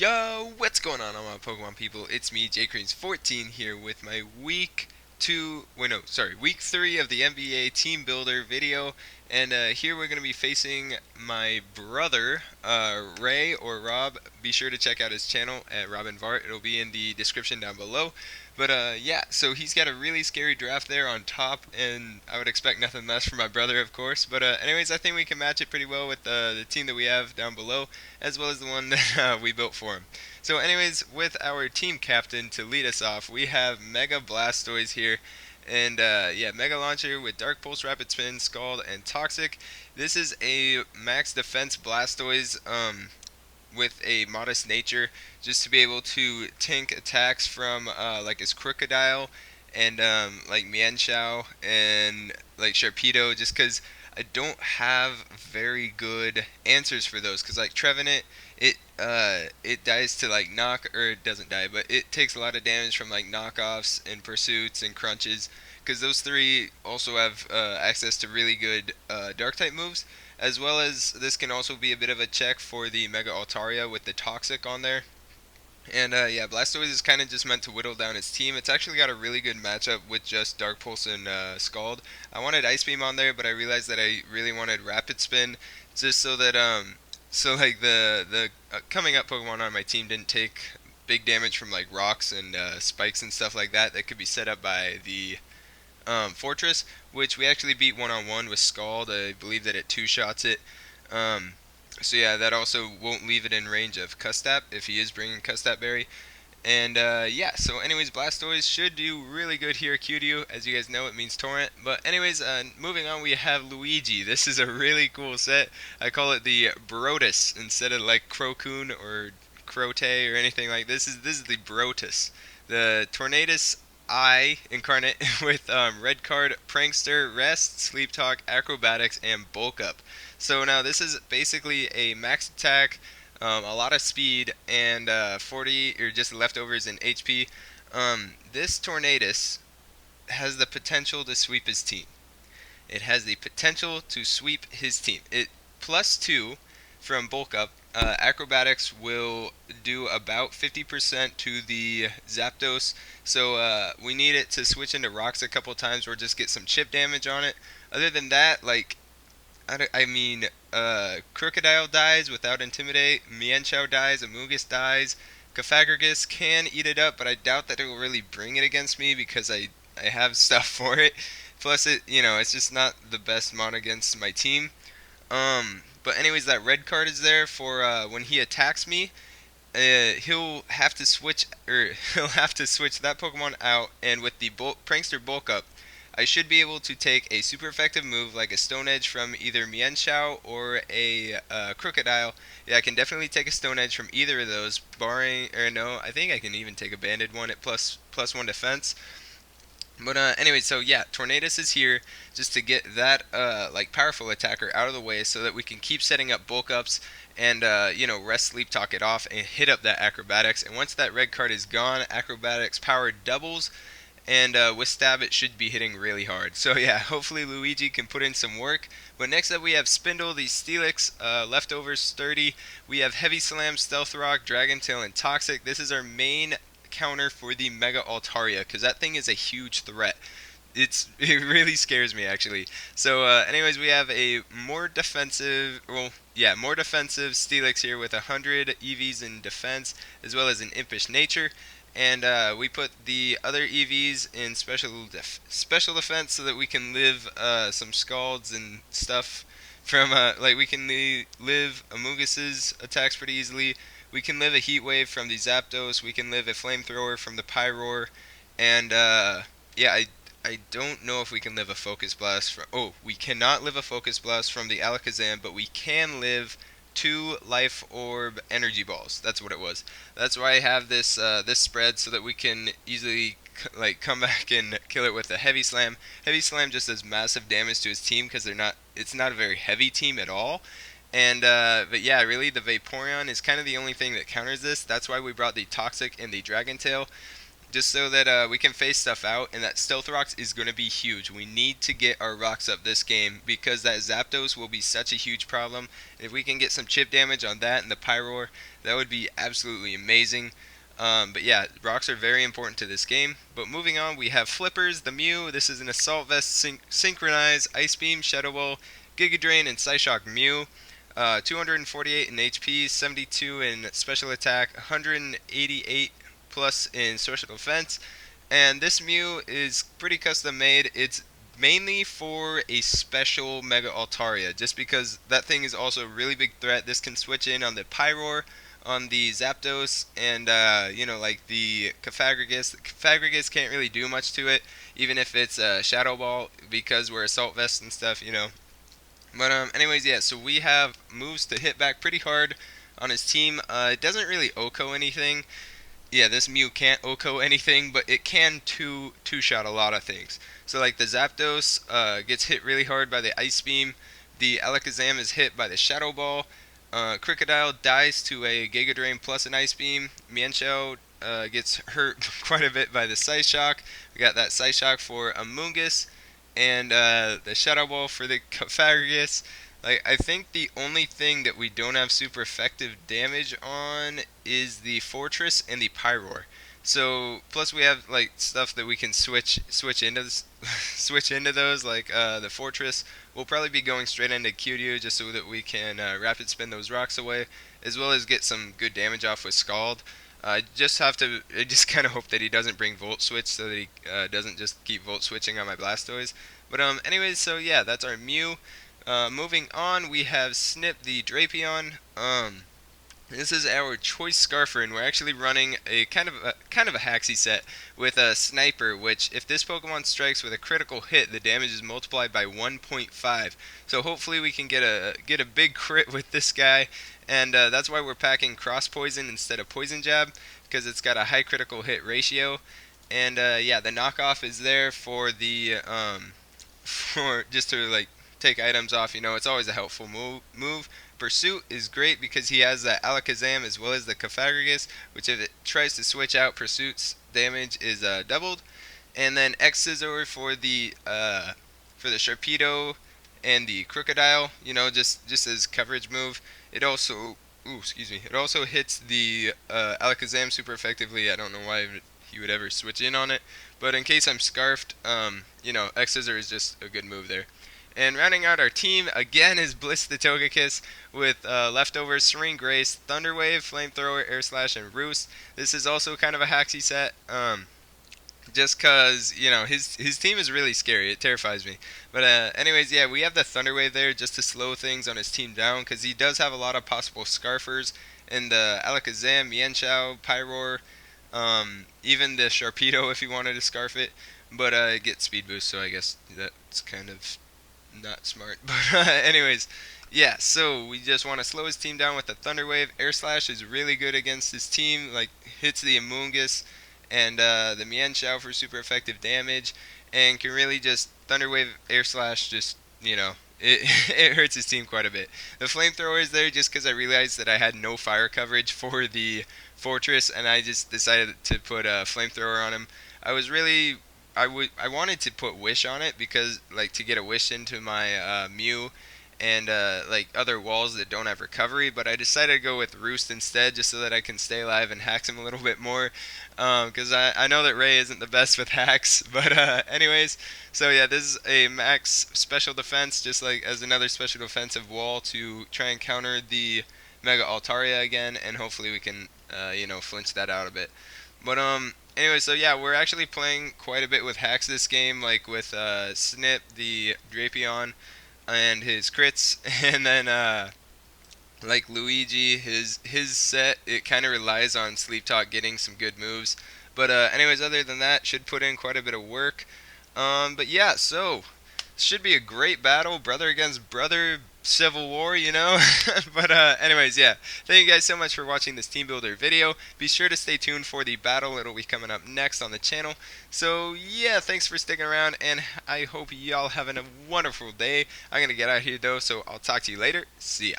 Yo, what's going on, all my Pokemon people? It's me, JCreans14 here with my week 3 of the NBA Team Builder video, and here we're gonna be facing my brother, Ray or Rob. Be sure to check out his channel at RobbenVaart. It'll be in the description down below. But yeah, so he's got a really scary draft there on top, and I would expect nothing less from my brother, of course. But anyways, I think we can match it pretty well with the team that we have down below, as well as the one that we built for him. So anyways, with our team captain to lead us off, we have Mega Blastoise here. And yeah, Mega Launcher with Dark Pulse, Rapid Spin, Scald, and Toxic. This is a max defense Blastoise with a modest nature, just to be able to tank attacks from like his Crocodile and like Mienshao and like Sharpedo, just because I don't have very good answers for those. Because like Trevenant, it dies to like knock, or it doesn't die, but it takes a lot of damage from like knockoffs and pursuits and crunches. Because those three also have access to really good dark type moves, as well as this can also be a bit of a check for the Mega Altaria with the Toxic on there. And yeah, Blastoise is kind of just meant to whittle down his team. It's actually got a really good matchup with just Dark Pulse and Scald. I wanted Ice Beam on there, but I realized that I really wanted Rapid Spin, just so that so like the coming up Pokemon on my team didn't take big damage from like rocks and spikes and stuff like that could be set up by the Fortress, which we actually beat one-on-one with Scald. I believe that it two-shots it. Um, so yeah, that also won't leave it in range of Custap if he is bringing Custap Berry. And yeah, so anyways, Blastoise should do really good here, Q-Due. As you guys know, it means Torrent. But anyways, moving on, we have Luigi. This is a really cool set. I call it the Brotus instead of like Crocoon or Crote or anything like this. This is the Brotus. The Tornadus I incarnate with Red Card, Prankster, Rest, Sleep Talk, Acrobatics, and Bulk Up. So now this is basically a max attack, a lot of speed, and 40 or just leftovers in HP. This Tornadus has the potential to sweep his team. It has the potential to sweep his team. It +2 from bulk up. Acrobatics will do about 50% to the Zapdos, so we need it to switch into rocks a couple times or just get some chip damage on it. Other than that, like, I mean, Crocodile dies without Intimidate, Mienshao dies, Amogus dies, Cofagrigus can eat it up, but I doubt that it will really bring it against me because I have stuff for it. Plus, it's just not the best mon against my team. But anyways, that red card is there for when he attacks me. He'll have to switch, or he'll have to switch that Pokemon out, and with the Prankster bulk up, I should be able to take a super effective move like a Stone Edge from either Mienshao or a Crocodile. Yeah, I can definitely take a Stone Edge from either of those, barring, or no, I think I can even take a Banded one at plus 1 defense. But anyway, so yeah, Tornadus is here just to get that like powerful attacker out of the way, so that we can keep setting up bulk ups and rest sleep talk it off and hit up that acrobatics. And once that red card is gone, acrobatics power doubles, and with stab it should be hitting really hard. So yeah, hopefully Luigi can put in some work. But next up we have Spindle, the Steelix, leftovers Sturdy. We have Heavy Slam, Stealth Rock, Dragon Tail, and Toxic. This is our main counter for the Mega Altaria, because that thing is a huge threat. It really scares me, actually. So anyways, we have a more defensive Steelix here with 100 EVs in defense, as well as an impish nature. And we put the other EVs in special defense, so that we can live some Scalds and stuff from like we can live Amugus's attacks pretty easily. We can live a Heat Wave from the Zapdos. We can live a Flamethrower from the Pyroar. And yeah, I don't know if we can live a Focus Blast from... Oh, we cannot live a Focus Blast from the Alakazam, but we can live 2 Life Orb Energy Balls. That's what it was. That's why I have this this spread, so that we can easily like come back and kill it with a Heavy Slam. Heavy Slam just does massive damage to his team, because it's not a very heavy team at all. And but yeah, really the Vaporeon is kind of the only thing that counters this. That's why we brought the Toxic and the Dragon Tail. just so that we can phase stuff out, and that stealth rocks is going to be huge. We need to get our rocks up this game because that Zapdos will be such a huge problem. If we can get some chip damage on that and the Pyroar, that would be absolutely amazing. But yeah, rocks are very important to this game. But moving on, we have Flippers, the Mew. This is an Assault Vest Synchronized Ice Beam, Shadow Ball, Giga Drain, and Psyshock Mew. 248 in HP, 72 in special attack, 188 plus in social defense. And this Mew is pretty custom made. It's mainly for a special Mega Altaria, just because that thing is also a really big threat. This can switch in on the Pyroar, on the Zapdos, and you know, like the Cofagrigus. The Cofagrigus can't really do much to it, even if it's a Shadow Ball, because we're Assault Vest and stuff, you know. But anyways, yeah, so we have moves to hit back pretty hard on his team. It doesn't really OHKO anything. Yeah, this Mew can't OHKO anything, but it can two-shot a lot of things. So like the Zapdos gets hit really hard by the Ice Beam. The Alakazam is hit by the Shadow Ball. Crocodile dies to a Giga Drain plus an Ice Beam. Mienshao gets hurt quite a bit by the Psyshock. We got that Psyshock for Amoonguss, and the Shadow Ball for the Cofagrigus. Like, I think the only thing that we don't have super effective damage on is the Fortress and the Pyroar. So plus we have like stuff that we can switch into switch into those, like the Fortress. We'll probably be going straight into Kyuryu just so that we can rapid spin those rocks away, as well as get some good damage off with Scald. I just kind of hope that he doesn't bring Volt Switch, so that he doesn't just keep Volt Switching on my Blastoise. But anyways, so yeah, that's our Mew. Moving on, we have Snip the Drapion. This is our choice Scarfer, and we're actually running a kind of a haxy set with a Sniper, which if this Pokemon strikes with a critical hit, the damage is multiplied by 1.5. So hopefully we can get a big crit with this guy, and that's why we're packing Cross Poison instead of Poison Jab, because it's got a high critical hit ratio. And yeah, the knockoff is there for the for just to like take items off. You know, it's always a helpful move. Pursuit is great because he has the Alakazam as well as the Cofagrigus, which if it tries to switch out, Pursuit's damage is doubled. And then X-Scissor for the Sharpedo and the Crocodile, you know, just as coverage move. It also, it also hits the Alakazam super effectively. I don't know why he would ever switch in on it, but in case I'm scarfed, you know, X-Scissor is just a good move there. And rounding out our team again is Bliss the Togekiss with leftovers Serene Grace, Thunder Wave, Flamethrower, Air Slash, and Roost. This is also kind of a haxy set, just cause you know his team is really scary. It terrifies me. But anyways, yeah, we have the Thunder Wave there just to slow things on his team down, cause he does have a lot of possible Scarfers in the Alakazam, Mienshao, Pyroar, even the Sharpedo if he wanted to Scarf it. But it gets Speed Boost, so I guess that's kind of not smart. But anyways, yeah, so we just want to slow his team down with the Thunder Wave. Air Slash is really good against his team, like hits the Amoonguss and the Mienshao for super effective damage, and can really just Thunder Wave, Air Slash, just, you know, it hurts his team quite a bit. The Flamethrower is there just because I realized that I had no fire coverage for the Fortress, and I just decided to put a Flamethrower on him. I wanted to put Wish on it because, like, to get a Wish into my Mew and like other walls that don't have recovery, but I decided to go with Roost instead just so that I can stay alive and hacks him a little bit more, because I know that Ray isn't the best with hacks. But anyways, so yeah, this is a max special defense, just like as another special defensive wall to try and counter the Mega Altaria again, and hopefully we can you know, flinch that out a bit. But anyway, so yeah, we're actually playing quite a bit with hacks this game, like with Snip the Drapion and his crits, and then like Luigi, his set, it kind of relies on Sleep Talk getting some good moves. But anyways, other than that, should put in quite a bit of work. But yeah, so should be a great battle, brother against brother, civil war, you know. But anyways, yeah, thank you guys so much for watching this team builder video. Be sure to stay tuned for the battle. It'll be coming up next on the channel. So yeah, thanks for sticking around, and I hope y'all having a wonderful day. I'm gonna get out of here though, so I'll talk to you later. See ya.